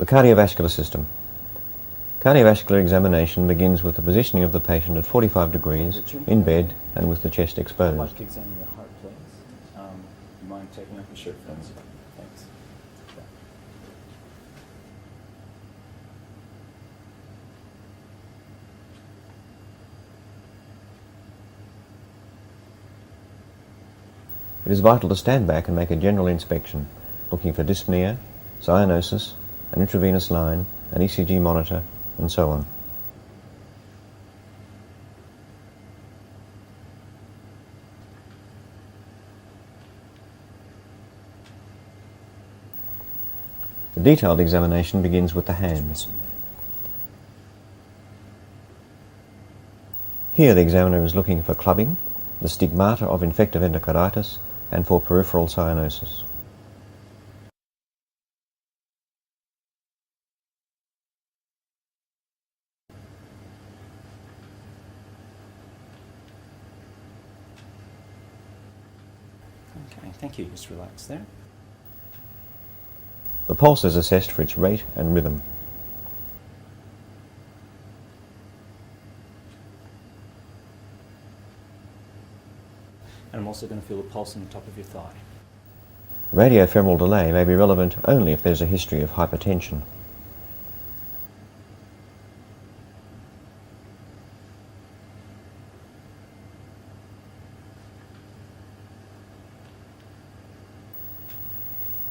The cardiovascular system. Cardiovascular examination begins with the positioning of the patient at 45 degrees, in bed, and with the chest exposed. I'd like to examine your heart, please. You mind taking off your shirt, please? Thanks. It is vital to stand back and make a general inspection, looking for dyspnea, cyanosis, an intravenous line, an ECG monitor, and so on. The detailed examination begins with the hands. Here the examiner is looking for clubbing, the stigmata of infective endocarditis, and for peripheral cyanosis. Okay, thank you. Just relax there. The pulse is assessed for its rate and rhythm. And I'm also going to feel a pulse on the top of your thigh. Radiofemoral delay may be relevant only if there's a history of hypertension.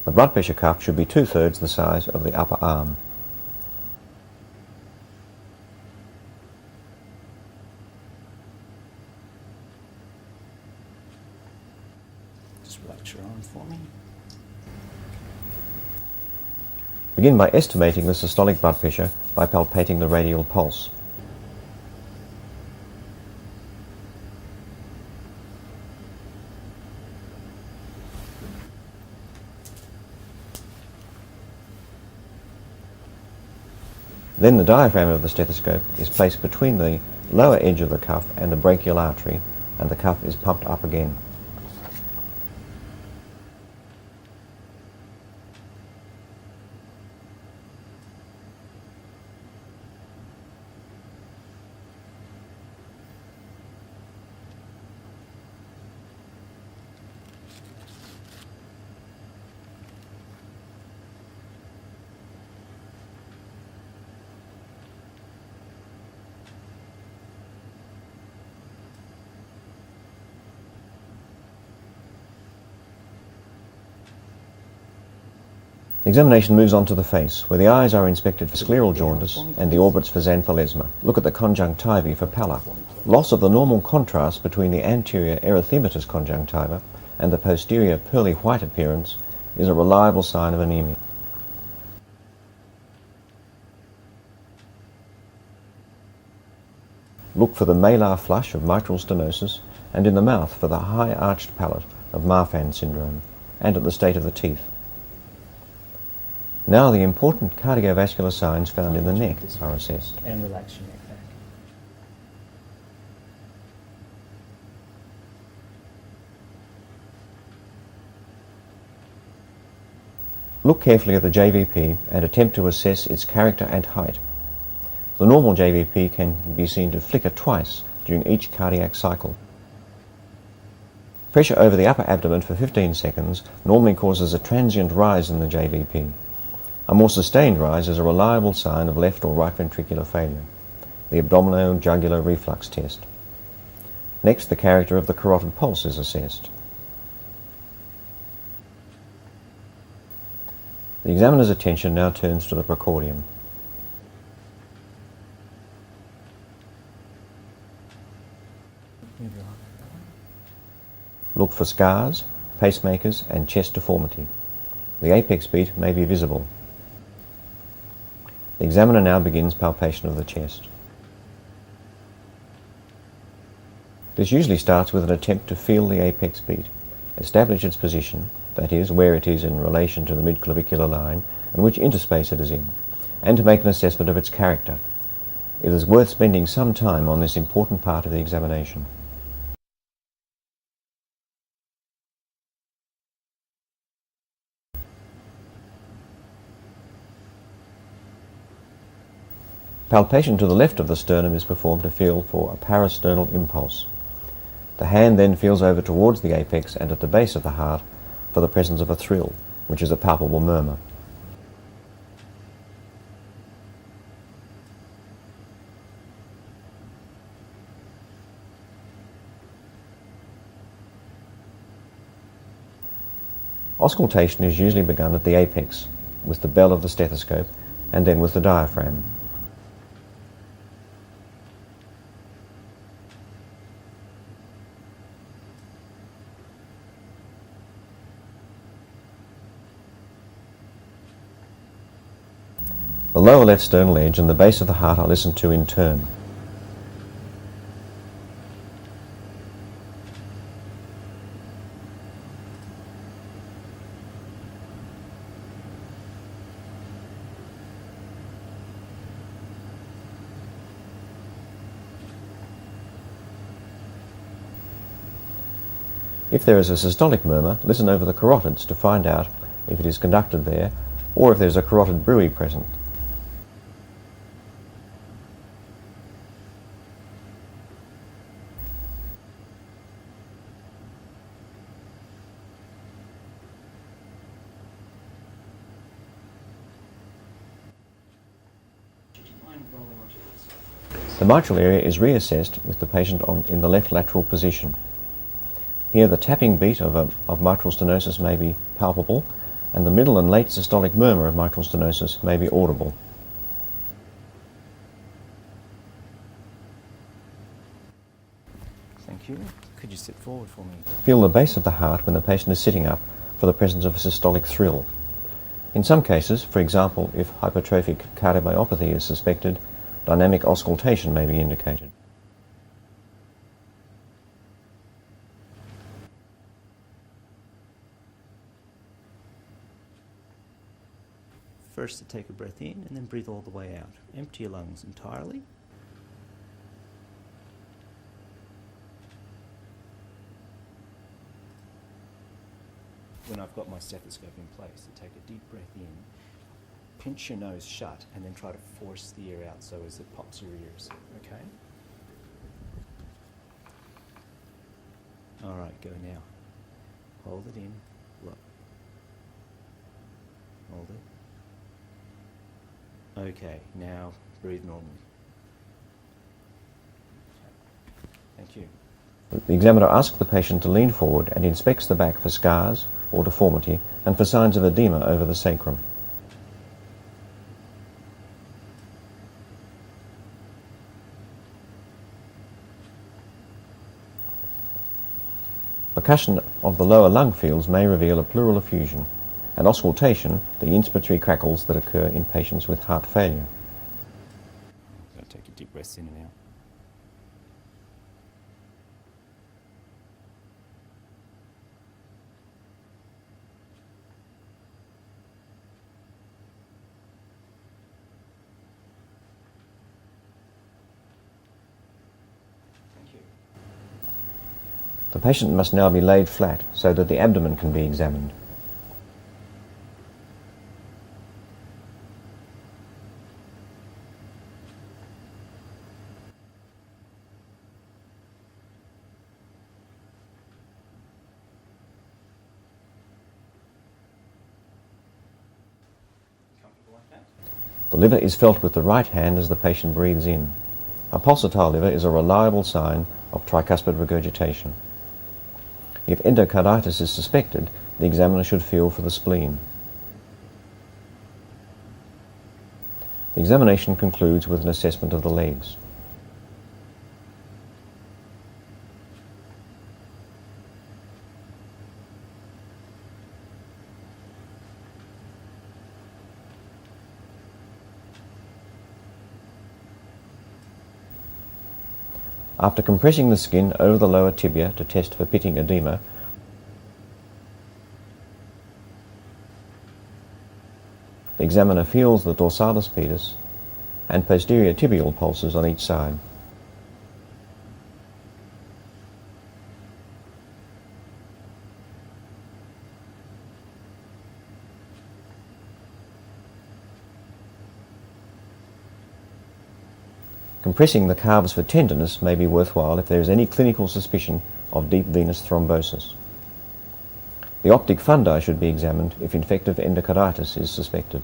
The blood pressure cuff should be 2/3 the size of the upper arm. Just relax your arm for me. Begin by estimating the systolic blood pressure by palpating the radial pulse. Then the diaphragm of the stethoscope is placed between the lower edge of the cuff and the brachial artery, and the cuff is pumped up again. The examination moves on to the face, where the eyes are inspected for scleral jaundice and the orbits for xanthelasma. Look at the conjunctivae for pallor. Loss of the normal contrast between the anterior erythematous conjunctiva and the posterior pearly white appearance is a reliable sign of anemia. Look for the malar flush of mitral stenosis, and in the mouth for the high arched palate of Marfan syndrome, and at the state of the teeth. Now the important cardiovascular signs found in the neck are assessed. And relax your neck back. Look carefully at the JVP and attempt to assess its character and height. The normal JVP can be seen to flicker twice during each cardiac cycle. Pressure over the upper abdomen for 15 seconds normally causes a transient rise in the JVP. A more sustained rise is a reliable sign of left or right ventricular failure. The abdomino-jugular reflux test. Next, the character of the carotid pulse is assessed. The examiner's attention now turns to the precordium. Look for scars, pacemakers, and chest deformity. The apex beat may be visible. The examiner now begins palpation of the chest. This usually starts with an attempt to feel the apex beat, establish its position, that is, where it is in relation to the midclavicular line and which interspace it is in, and to make an assessment of its character. It is worth spending some time on this important part of the examination. Palpation to the left of the sternum is performed to feel for a parasternal impulse. The hand then feels over towards the apex and at the base of the heart for the presence of a thrill, which is a palpable murmur. Auscultation is usually begun at the apex, with the bell of the stethoscope, and then with the diaphragm. The lower left sternal edge and the base of the heart are listened to in turn. If there is a systolic murmur, listen over the carotids to find out if it is conducted there or if there is a carotid bruit present. The mitral area is reassessed with the patient in the left lateral position. Here the tapping beat of mitral stenosis may be palpable, and the middle and late systolic murmur of mitral stenosis may be audible. Thank you. Could you sit forward for me? Feel the base of the heart when the patient is sitting up for the presence of a systolic thrill. In some cases, for example, if hypertrophic cardiomyopathy is suspected, dynamic auscultation may be indicated. First to take a breath in and then breathe all the way out. Empty your lungs entirely. When I've got my stethoscope in place, to take a deep breath in, pinch your nose shut and then try to force the air out so as it pops your ears, okay? All right, go now. Hold it in, look. Hold it. Okay, now breathe normally. Thank you. The examiner asks the patient to lean forward and inspects the back for scars or deformity and for signs of edema over the sacrum. Percussion of the lower lung fields may reveal a pleural effusion, and auscultation, the inspiratory crackles that occur in patients with heart failure. Take a deep breath in and out. Thank you. The patient must now be laid flat so that the abdomen can be examined. The liver is felt with the right hand as the patient breathes in. A pulsatile liver is a reliable sign of tricuspid regurgitation. If endocarditis is suspected, the examiner should feel for the spleen. The examination concludes with an assessment of the legs. After compressing the skin over the lower tibia to test for pitting edema, the examiner feels the dorsalis pedis and posterior tibial pulses on each side. Compressing the calves for tenderness may be worthwhile if there is any clinical suspicion of deep venous thrombosis. The optic fundi should be examined if infective endocarditis is suspected.